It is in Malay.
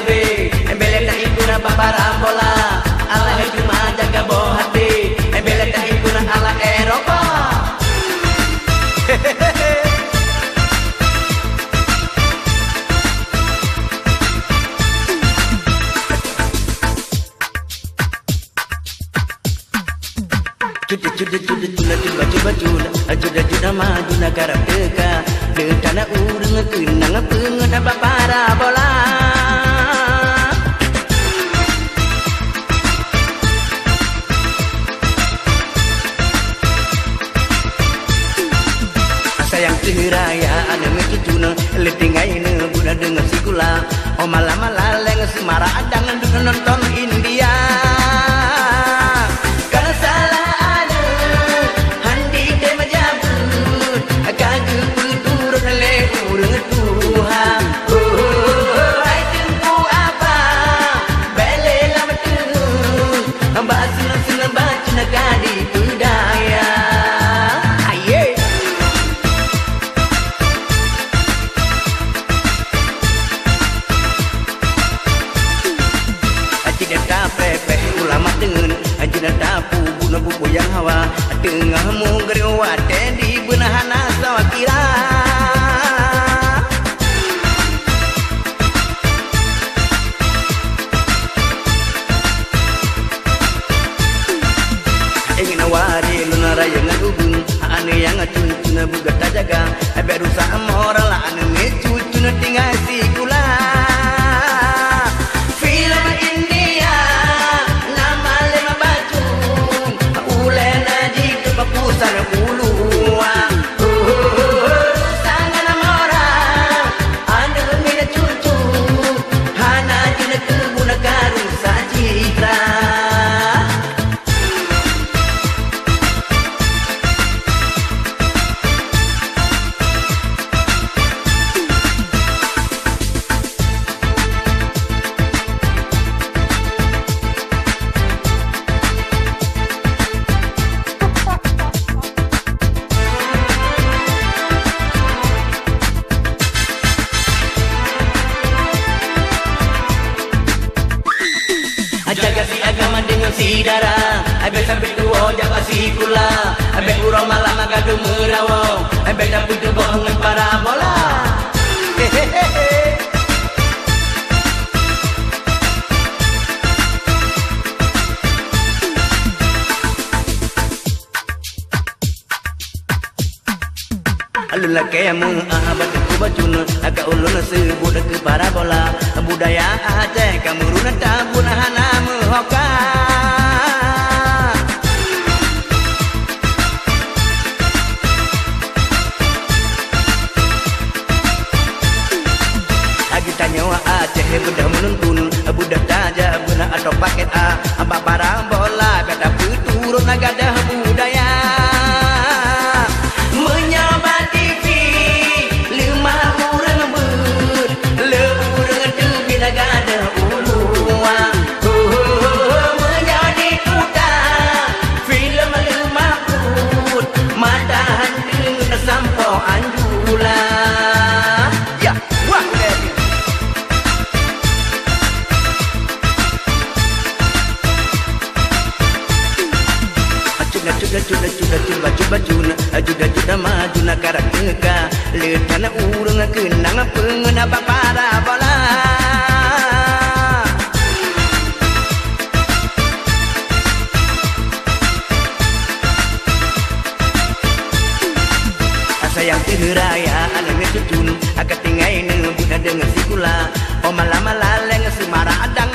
be belek tak ikuna paparambola ala cuma jaga boh hati belek tak ikuna ala Eropa. Cuda maju negara teka Dekana urang kenang pengen parabola. Sayang teraya ada mecutuna letingai ne budak dengan sikula oh malam-malam leng semara adang nonton India. Buku yang hawa tengah mugrewa di benahana sawakira. Ingin awari luna raya ngagubun ane yang cucuna buga tajaga berusa moral ane cucuna tinggal sikula. Jaga si agama dengan si darah abe sampai tua jaga si kula abe urang malam agak merawo abe dapur tu bohongan parabola. Alun laki yang mengabat ku bacuna agak ulun sebut ke parabola budaya Aceh kamuruna tabuna hana mehoka. Agi tanya Aceh budak menuntun budak taja beuna atau paket A apa parabola beda turun agadah budaya. Cuda maju negara teka letana urang kenang pengen apa parabola. Sayang teraya anak cucun agak tinggai ne budak dengan sikula oh malam-malam leng semara adang